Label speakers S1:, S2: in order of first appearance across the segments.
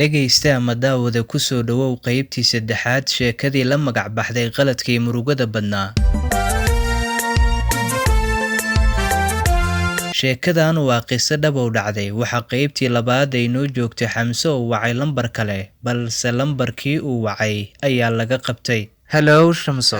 S1: Dhegaysta ama daawada ku soo dhawow qaybtii saddexaad sheekadii la magac baxday qaladkii murugada badnaa. Sheekadan waa qiso dhabow dhacday. Waxa qaybtii labaad ay noo joogtay Xamse oo wacay lambar kale, balse lambarkii uu wacay ayaa laga qabtay.
S2: Hello Shamso.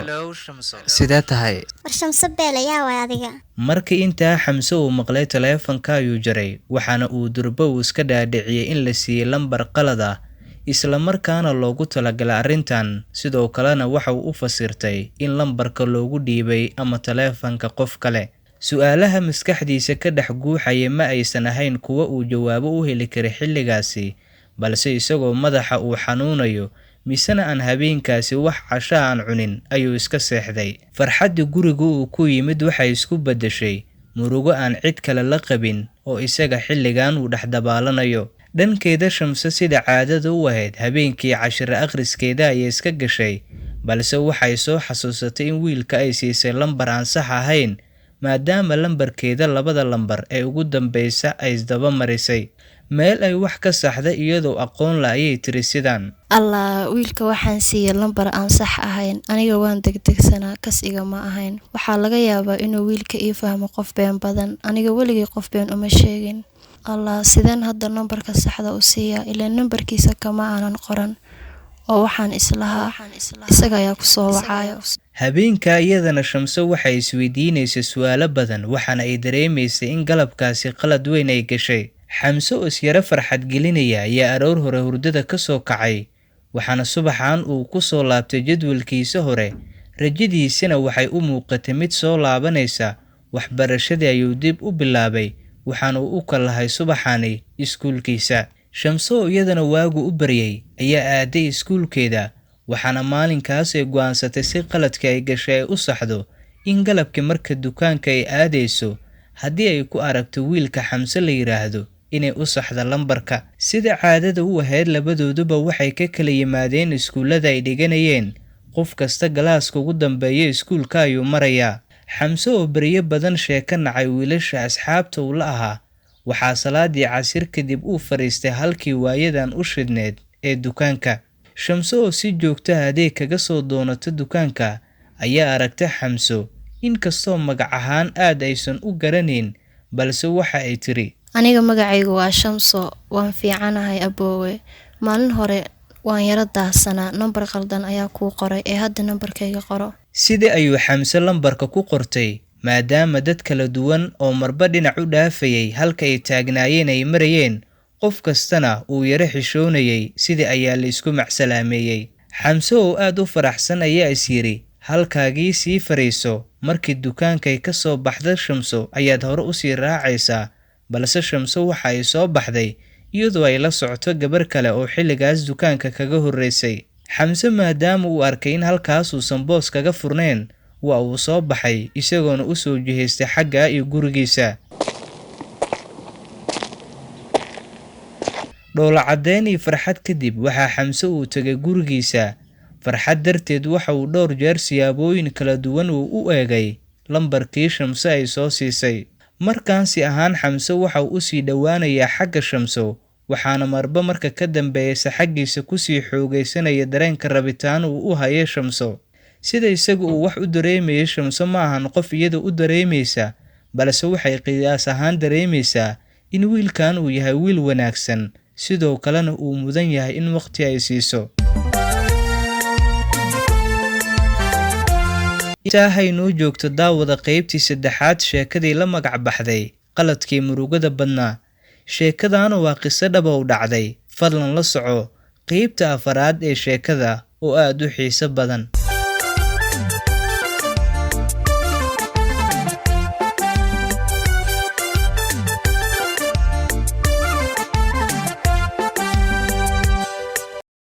S2: Sidee tahay?
S3: Shamso beelayaa waa adiga.
S1: Markii intaa Xamse uu maqlay taleefanka ayuu jaray, waxaana uu durbo iska dhaadhiciyay in la siiyay lambar qalad ah, isla markaana loogu talagalay arrintan. Sidoo kalena waxa uu u fasirtay in lambarka loogu dhiibay ama taleefanka qof kale. Su'aalaha maskaxdiisa ka dhex guuxaya ma aysan ahayn kuwa uu jawaabo u heli karay xilligaasi, balse isagoo madaxa uu xanuunayo misana aan habeenkaasi wax casho aan cunin ayuu iska seexday. Farxadda guriga uu ku yimid waxay isku beddeshay murugo aan cid kale la qabin oo isaga xilligan uu dhex dabaalanayo. Dhankeeda Shamse sida caadada u ahayd habeenkii cashir akhriskeeda ayay iska gashay, balse waxay soo xasuusatay in wiilka ay siisay lambar aan sax ahayn, maadaama lambarkeeda labada lambar ee ugu dambaysa ay isdaba marisay. Meel ay wax ka saxda iyadoo aqoon la ayay tiri sidan:
S4: Allah, wiilka waxaan siiyay lambar aan sax ahayn. Aniga waan degdegsanaa, kas iga ma ahayn. Waxaa laga yaabaa inuu wiilka ii fahmo qof been badan. Aniga weligii qof been uma sheegin. Allah, sideen hadda lambarka saxda u siiyaa? Ileen lambarkiisa kama aanan qoran. Oo waxaan islahaa isaga ayaa ku soo wacayo.
S1: Habeenka iyadana Shamse waxay isweydiinaysay su'aalo badan, waxaana ay dareemaysay in galabkaasi qalad weyn ay gashay. Xamse oo yara farxad gelinaya ayaa aroor hore hurdada ka soo kacay, waxaana subaxan uu ku soo laabtay jadwalkiisa hore. Rajadiisana waxay u muuqatay mid soo laabanaysa. Waxbarashadii ayuu dib u bilaabay, waxaana uu u kalahay subaxani iskuulkiisa. Shamse oo iyadana waagu u baryay ayaa aaday iskuulkeeda, waxaana maalinkaas ay go'aansatay si qaladkii ay gashay ay u saxdo in galabkii marka dukaanka ay aadayso haddii ay ku aragto wiilka Xamse la yiraahdo inay u saxdo lambarka. Sida caadada u ahayd labadooduba waxay ka kala yimaadeen iskuulada ay dhiganayeen. Qof kasta galaaska ugu dambeeya iskuulka ayuu marayaa. Xamse oo baryo badan sheeko nacay wiilasha asxaabta uu la ahaa, waxaa salaadii casir kadib uu fariistay halkii waayadan u shidneed ee dukaanka. Shamse oo si joogto ah adeeg kaga soo doonata dukaanka ayaa aragtay Xamse, inkastoo magac ahaan aad aysan u garanayn, balse waxa ay tiri:
S4: Aniga magacaygu waa Shamso, waan fiicanahay aboowe. Maalin hore waan yara daahsanaa, nambar qaldan ayaa kuu qoray ee hadda nambarkayga qoro.
S1: Sidii ayuu Xamse lambarka ku qortay, maadaama dad kala duwan oo marba dhinac u dhaafayay halka ay taagnaayeen ay marayeen, qof kastana uu yara xishoonayay. Sidii ayaa la isku macsalaameeyay. Xamse oo aad u faraxsan ayaa is yiri, halkaagii sii fariiso, markii dukaankay ka soo baxda Shamse ayaad hore u sii raacaysaa. Balse Shamse waxa ay soo baxday iyadoo ay la socoto gabar kale oo xilligaas dukaanka kaga horreysay. Xamse maadaama uu arkay in halkaas uusan boos kaga furnayn, waa uu soo baxay isagoona u soo jihaystay xagga iyo gurigiisa. Dhoola caddeyn iyo farxad kadib waxaa Xamse uu tagay gurigiisa. Farxad darteed waxa uu dhowr jeer siyaabooyin kala duwan u eegay lambarkii Shamse ay soo siisay. Markaansi ahaan Xamse waxa uu u sii dhowaanayaa xagga Shamse, waxaana marba marka ka dambeeyay xaggiisa ku sii xoogaysanaya dareenka rabitaan uu u hayo Shamse. Sida isagu uu wax u dareemayay, Shamse ma ahan qof iyada u dareemaysa, balse waxay qiyaas ahaan dareemaysaa in wiilkan uu yahay wiil wanaagsan, sidoo kalena uu mudan yahay in waqti ay siiso. Intahay noo joogto daawada qaybtii saddexaad sheekadii la magac baxday qaladkii murugada badnaa. Sheekadan waa qiso dhabow dhacday. Fadlan la soco qaybta afaraad ee sheekada oo aad u xiiso badan.